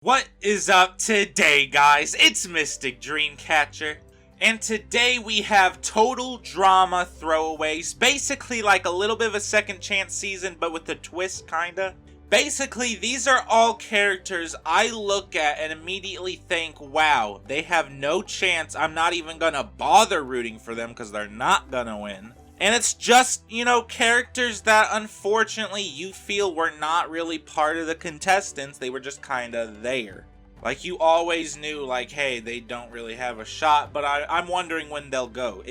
What is up today, guys? It's Mystic Dreamcatcher, and today we have total drama throwaways, basically like a little bit of a second chance season, but with a twist, kinda. Basically, these are all characters I look at and immediately think, wow, they have no chance. I'm not even gonna bother rooting for them because they're not gonna win. And it's just, characters that unfortunately you feel were not really part of the contestants. They were just kind of there. Like, you always knew, like, hey, they don't really have a shot, but I'm wondering when they'll go.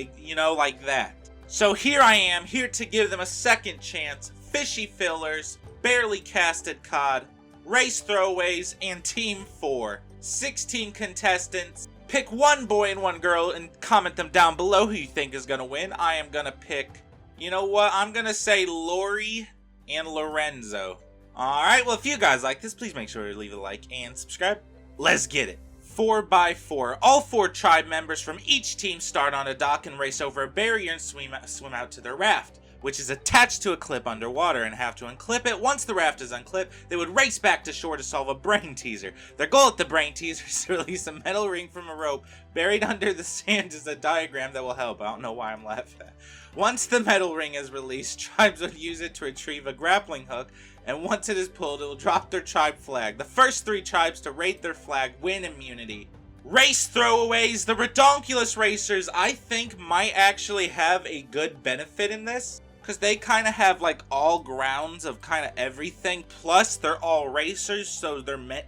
Like that. So here I am, here to give them a second chance. Fishy fillers, barely casted COD, race throwaways, and Team 4. 16 contestants. Pick one boy and one girl and comment them down below who you think is gonna win. I am gonna pick, you know what, I'm gonna say Lori and Lorenzo. Alright, well if you guys like this, please make sure to leave a like and subscribe. Let's get it. 4x4. All 4 tribe members from each team start on a dock and race over a barrier and swim out to their raft, which is attached to a clip underwater, and have to unclip it. Once the raft is unclipped, they would race back to shore to solve a brain teaser. Their goal at the brain teaser is to release a metal ring from a rope. Buried under the sand is a diagram that will help. I don't know why I'm laughing. Once the metal ring is released, tribes would use it to retrieve a grappling hook, and once it is pulled, it will drop their tribe flag. The first 3 tribes to rate their flag win immunity. Race throwaways. The redonkulous racers, I think, might actually have a good benefit in this, because they kind of have like all grounds of kind of everything, plus they're all racers, so they're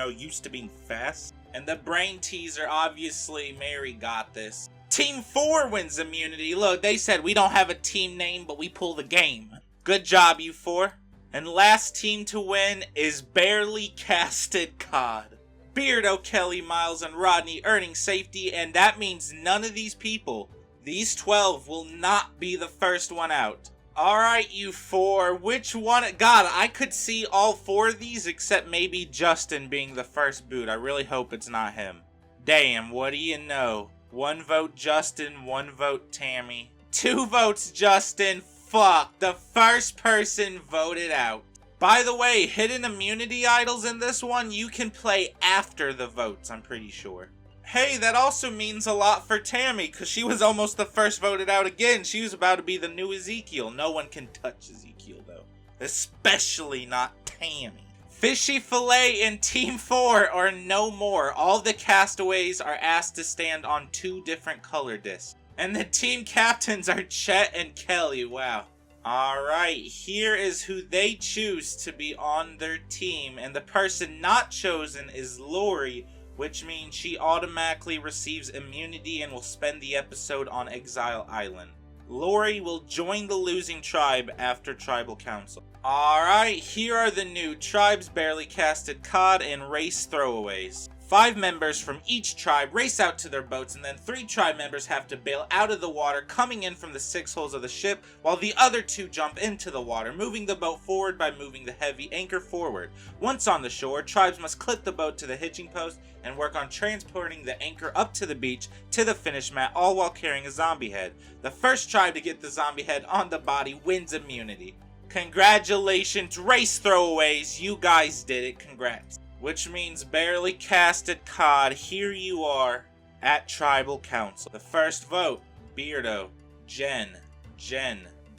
used to being fast. And the brain teaser, obviously Mary got this. Team 4 wins immunity. Look, they said we don't have a team name, but we pull the game. Good job, you 4. And last team to win is barely casted COD. Beardo, Kelly, Miles, and Rodney earning safety, and that means none of these people, these 12, will not be the first one out. Alright, you 4, which one? God, I could see all 4 of these except maybe Justin being the first boot. I really hope it's not him. Damn, what do you know? 1 vote Justin, 1 vote Tammy. 2 votes Justin. Fuck, the first person voted out. By the way, hidden immunity idols in this one, you can play after the votes, I'm pretty sure. Hey, that also means a lot for Tammy, because she was almost the first voted out again. She was about to be the new Ezekiel. No one can touch Ezekiel, though. Especially not Tammy. Fishy Fillet and Team 4 are no more. All the castaways are asked to stand on 2 different color discs. And the team captains are Chet and Kelly. Wow. Alright, here is who they choose to be on their team. And the person not chosen is Lori, which means she automatically receives immunity and will spend the episode on Exile Island. Lori will join the losing tribe after Tribal Council. Alright, here are the new tribes: barely casted COD and race throwaways. 5 members from each tribe race out to their boats, and then 3 tribe members have to bail out of the water, coming in from the 6 holes of the ship, while the other 2 jump into the water, moving the boat forward by moving the heavy anchor forward. Once on the shore, tribes must clip the boat to the hitching post and work on transporting the anchor up to the beach to the finish mat, all while carrying a zombie head. The first tribe to get the zombie head on the body wins immunity. Congratulations, race throwaways, you guys did it, congrats. Which means barely casted COD, here you are at Tribal Council. The first vote, Beardo, Jen,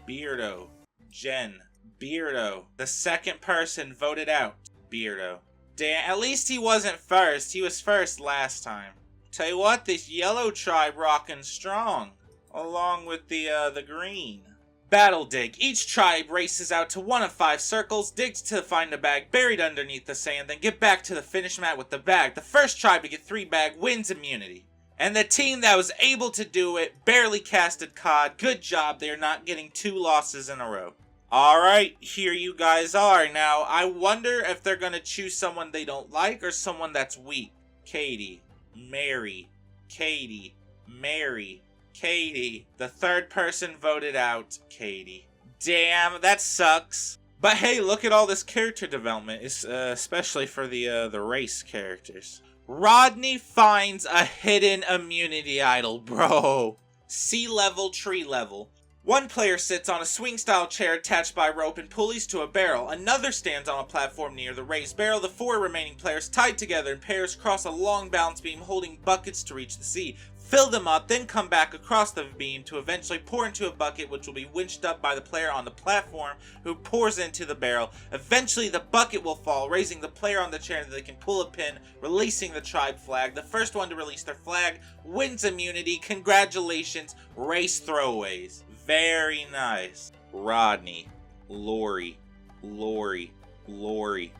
Beardo, Jen, Beardo. The second person voted out, Beardo. Damn, at least he wasn't first. He was first last time. Tell you what, this yellow tribe rocking strong, along with the green. Battle dig. Each tribe races out to 1 of 5 circles, digs to find a bag buried underneath the sand, then get back to the finish mat with the bag. The first tribe to get 3 bags wins immunity. And the team that was able to do it barely casted COD. Good job, they're not getting 2 losses in a row. Alright, here you guys are. Now, I wonder if they're gonna choose someone they don't like or someone that's weak. Katie, Mary, Katie, Mary, Katie. The third person voted out, Katie. Damn, that sucks. But hey, look at all this character development, especially for the race characters. Rodney finds a hidden immunity idol, bro. Sea level, tree level. One player sits on a swing-style chair attached by rope and pulleys to a barrel. Another stands on a platform near the raised barrel. The 4 remaining players, tied together in pairs, cross a long balance beam holding buckets to reach the sea. Fill them up, then come back across the beam to eventually pour into a bucket, which will be winched up by the player on the platform who pours into the barrel. Eventually the bucket will fall, raising the player on the chair that they can pull a pin, releasing the tribe flag. The first one to release their flag wins immunity. Congratulations, race throwaways. Very nice. Rodney, Lori. The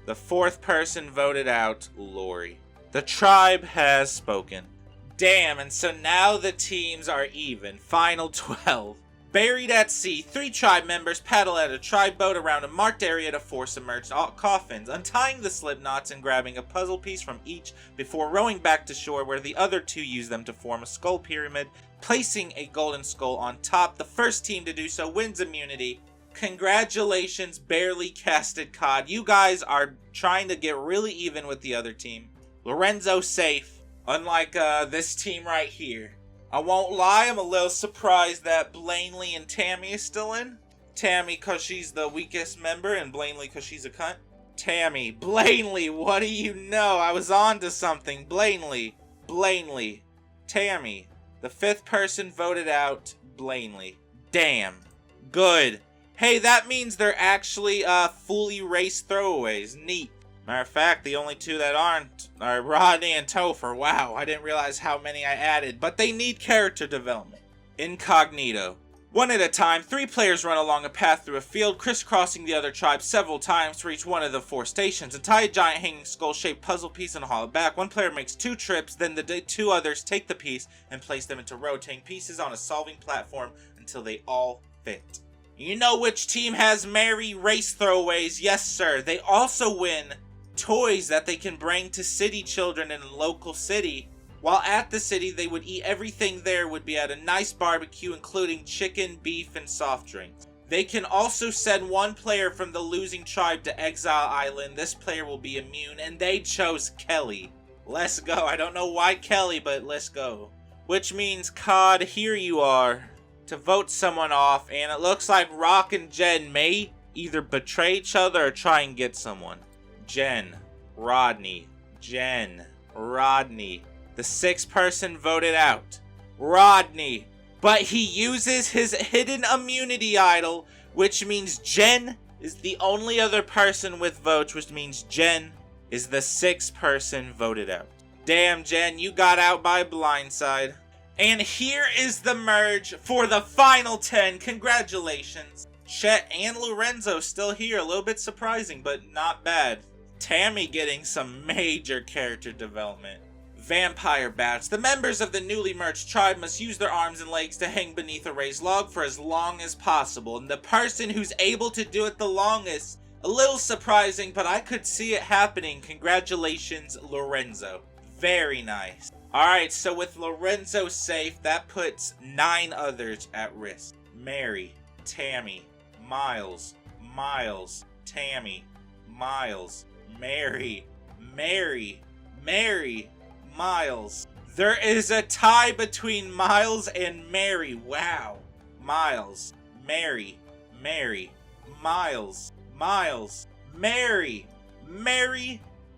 4th person voted out, Lori. The tribe has spoken. Damn, and so now the teams are even. Final 12. Buried at sea, 3 tribe members paddle at a tribe boat around a marked area to force submerged coffins, untying the slip knots and grabbing a puzzle piece from each before rowing back to shore, where the other 2 use them to form a skull pyramid, placing a golden skull on top. The first team to do so wins immunity. Congratulations, barely casted COD. You guys are trying to get really even with the other team. Lorenzo safe, unlike this team right here. I won't lie, I'm a little surprised that Blanley and Tammy is still in. Tammy because she's the weakest member, and Blanley because she's a cunt. Tammy, Blanley, what do you know? I was on to something. Blanley, Tammy. The 5th person voted out, Blanley. Damn. Good. Hey, that means they're actually fully race throwaways. Neat. Matter of fact, the only 2 that aren't are Rodney and Topher. Wow, I didn't realize how many I added, but they need character development. Incognito. One at a time, 3 players run along a path through a field, crisscrossing the other tribe several times to reach one of the 4 stations. And tie a giant hanging skull-shaped puzzle piece and haul it back. One player makes 2 trips, then the 2 others take the piece and place them into rotating pieces on a solving platform until they all fit. You know which team has merry race throwaways? Yes, sir. They also win toys that they can bring to city children in a local city. While at the city, they would eat everything there would be at a nice barbecue, including chicken, beef, and soft drinks. They can also send 1 player from the losing tribe to Exile Island. This player will be immune, and they chose Kelly. Let's go. I don't know why Kelly, but let's go. Which means, COD, here you are to vote someone off, and it looks like Rock and Jen may either betray each other or try and get someone. Jen, Rodney. The 6th person voted out, Rodney. But he uses his hidden immunity idol, which means Jen is the only other person with votes, which means Jen is the 6th person voted out. Damn, Jen, you got out by blindside. And here is the merge for the final 10. Congratulations. Chet and Lorenzo still here. A little bit surprising, but not bad. Tammy getting some major character development. Vampire Bats. The members of the newly merged tribe must use their arms and legs to hang beneath a raised log for as long as possible. And the person who's able to do it the longest, a little surprising, but I could see it happening. Congratulations, Lorenzo. Very nice. Alright, so with Lorenzo safe, that puts 9 others at risk. Mary, Tammy, Miles, Tammy, Miles, Mary, Miles. There is a tie between Miles and Mary. Wow. Miles, Mary, Miles, Mary.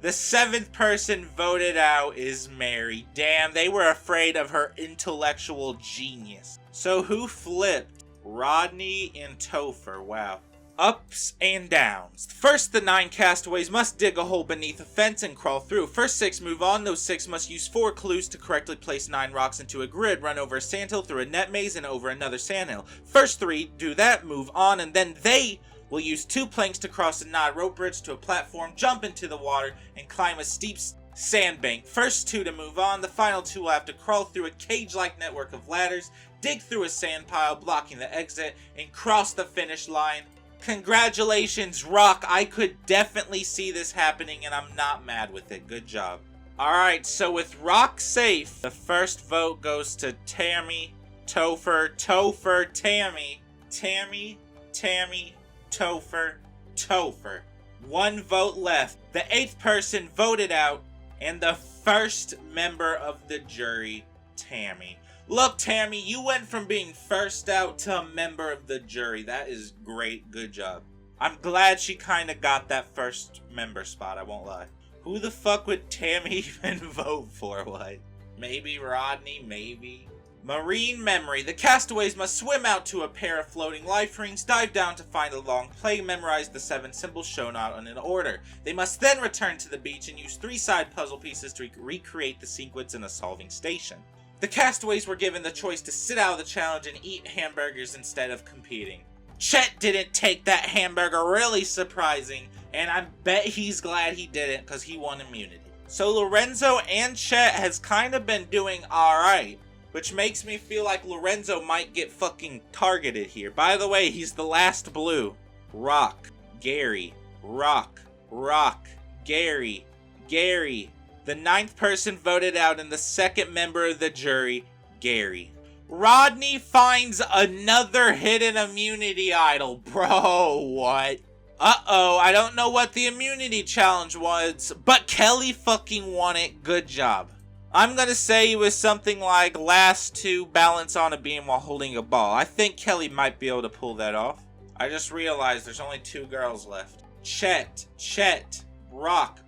The 7th person voted out is Mary. Damn, they were afraid of her intellectual genius. So who flipped? Rodney and Topher. Wow. Ups and downs. First, the 9 castaways must dig a hole beneath a fence and crawl through. First 6 move on. Those 6 must use 4 clues to correctly place 9 rocks into a grid, run over a sandhill, through a net maze, and over another sandhill. First 3 do that, move on, and then they will use 2 planks to cross a knot rope bridge to a platform, jump into the water, and climb a steep sandbank. First 2 to move on. The final 2 will have to crawl through a cage-like network of ladders, dig through a sand pile, blocking the exit, and cross the finish line. Congratulations, Rock. I could definitely see this happening, and I'm not mad with it. Good job. Alright, so with Rock safe, the first vote goes to Tammy, Topher, Tammy, Topher. 1 vote left. The 8th person voted out, and the first member of the jury, Tammy. Look, Tammy, you went from being first out to a member of the jury. That is great. Good job. I'm glad she kind of got that first member spot, I won't lie. Who the fuck would Tammy even vote for? What? Maybe Rodney, maybe. Marine memory. The castaways must swim out to a pair of floating life rings, dive down to find a long play, memorize the 7 symbols shown out in an order. They must then return to the beach and use 3 side puzzle pieces to recreate the sequence in a solving station. The castaways were given the choice to sit out of the challenge and eat hamburgers instead of competing. Chet didn't take that hamburger, really surprising, and I bet he's glad he didn't because he won immunity. So Lorenzo and Chet has kind of been doing alright, which makes me feel like Lorenzo might get fucking targeted here. By the way, he's the last blue. Rock, Gary, Rock, Rock, Gary, Gary. The 9th person voted out and the 2nd member of the jury, Gary. Rodney finds another hidden immunity idol. Bro, what? Uh-oh, I don't know what the immunity challenge was, but Kelly fucking won it. Good job. I'm gonna say it was something like last to balance on a beam while holding a ball. I think Kelly might be able to pull that off. I just realized there's only 2 girls left. Chet, Rock,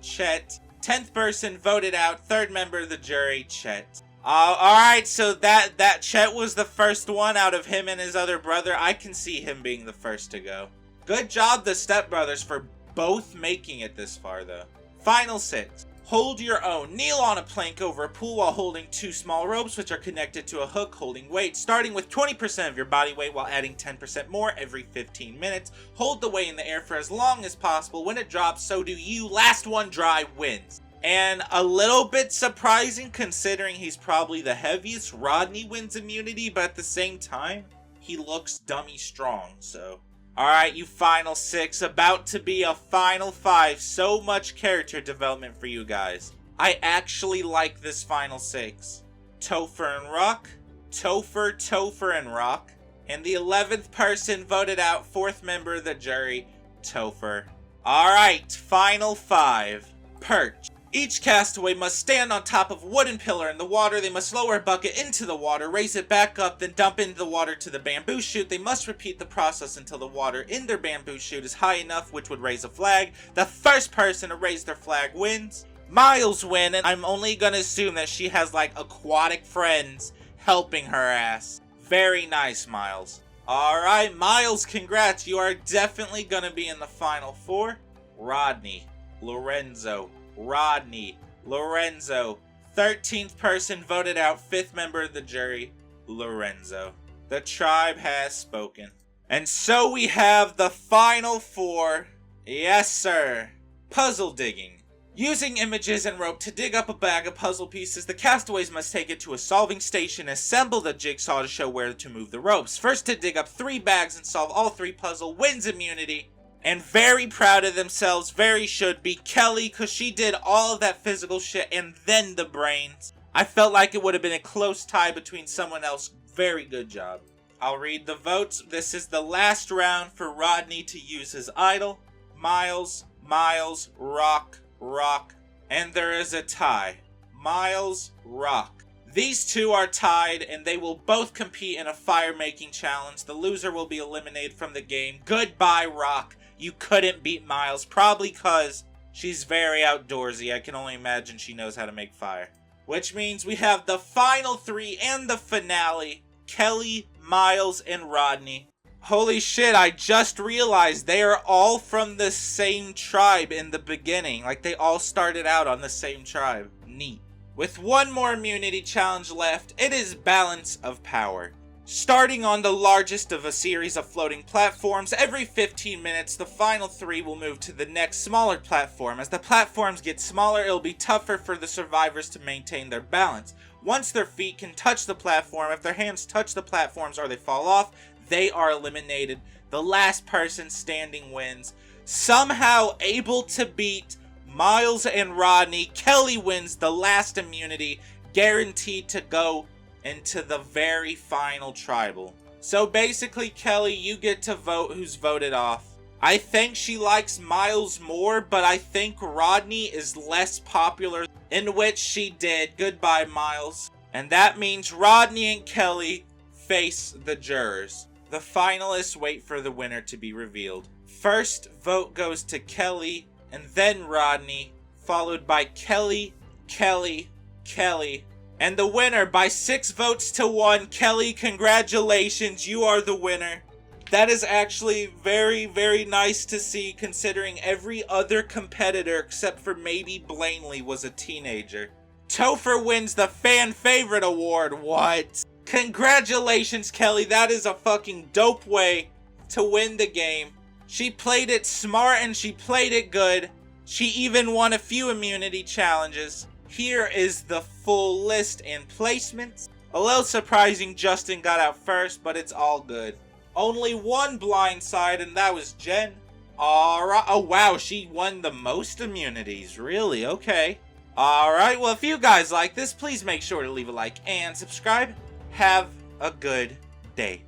Chet. 10th person voted out, 3rd member of the jury, Chet. Alright, so that Chet was the first one out of him and his other brother. I can see him being the first to go. Good job, the stepbrothers, for both making it this far, though. Final 6. Hold your own. Kneel on a plank over a pool while holding 2 small ropes, which are connected to a hook holding weight, starting with 20% of your body weight while adding 10% more every 15 minutes. Hold the weight in the air for as long as possible. When it drops, so do you. Last one dry wins. And a little bit surprising considering he's probably the heaviest. Rodney wins immunity, but at the same time, he looks dummy strong, so. Alright, you final 6, about to be a final 5. So much character development for you guys. I actually like this final 6. Topher and Rock, Topher and Rock. And the 11th person voted out, 4th member of the jury, Topher. Alright, final 5. Perch. Each castaway must stand on top of a wooden pillar in the water. They must lower a bucket into the water, raise it back up, then dump into the water to the bamboo chute. They must repeat the process until the water in their bamboo chute is high enough, which would raise a flag. The first person to raise their flag wins. Miles win, and I'm only gonna assume that she has like aquatic friends helping her ass. Very nice, Miles. Alright, Miles, congrats. You are definitely gonna be in the final 4. Rodney, Lorenzo, Rodney, Lorenzo. 13th person voted out, 5th member of the jury, Lorenzo. The tribe has spoken. And so we have the final 4. Yes, sir. Puzzle digging. Using images and rope to dig up a bag of puzzle pieces, the castaways must take it to a solving station and assemble the jigsaw to show where to move the ropes. First to dig up 3 bags and solve all 3 puzzles wins immunity. And very proud of themselves, very should be, Kelly, because she did all of that physical shit and then the brains. I felt like it would have been a close tie between someone else. Very good job. I'll read the votes. This is the last round for Rodney to use his idol. Miles, Rock, and there is a tie. Miles, Rock. These 2 are tied, and they will both compete in a fire-making challenge. The loser will be eliminated from the game. Goodbye, Rock. You couldn't beat Miles, probably because she's very outdoorsy. I can only imagine she knows how to make fire. Which means we have the final 3 and the finale. Kelly, Miles, and Rodney. Holy shit, I just realized they are all from the same tribe in the beginning. Like, they all started out on the same tribe. Neat. With one more immunity challenge left, it is balance of power. Starting on the largest of a series of floating platforms, every 15 minutes, the final 3 will move to the next smaller platform. As the platforms get smaller, it will be tougher for the survivors to maintain their balance. Once their feet can touch the platform, if their hands touch the platforms or they fall off, they are eliminated. The last person standing wins. Somehow able to beat Miles and Rodney, Kelly wins the last immunity, guaranteed to go into the very final tribal. So basically, Kelly, you get to vote who's voted off. I think she likes Miles more, but I think Rodney is less popular, in which she did. Goodbye, Miles. And that means Rodney and Kelly face the jurors. The finalists wait for the winner to be revealed. First vote goes to Kelly, and then Rodney, followed by Kelly, Kelly, Kelly. And the winner by 6 votes to 1, Kelly, congratulations, you are the winner. That is actually very, very nice to see, considering every other competitor except for maybe Blaney was a teenager. Topher wins the fan favorite award. What? Congratulations, Kelly. That is a fucking dope way to win the game. She played it smart and she played it good. She even won a few immunity challenges. Here is the full list and placements. A little surprising Justin got out first, but it's all good. Only one blind side, and that was Jen. Alright. Oh, wow. She won the most immunities. Really? Okay. Alright. Well, if you guys like this, please make sure to leave a like and subscribe. Have a good day.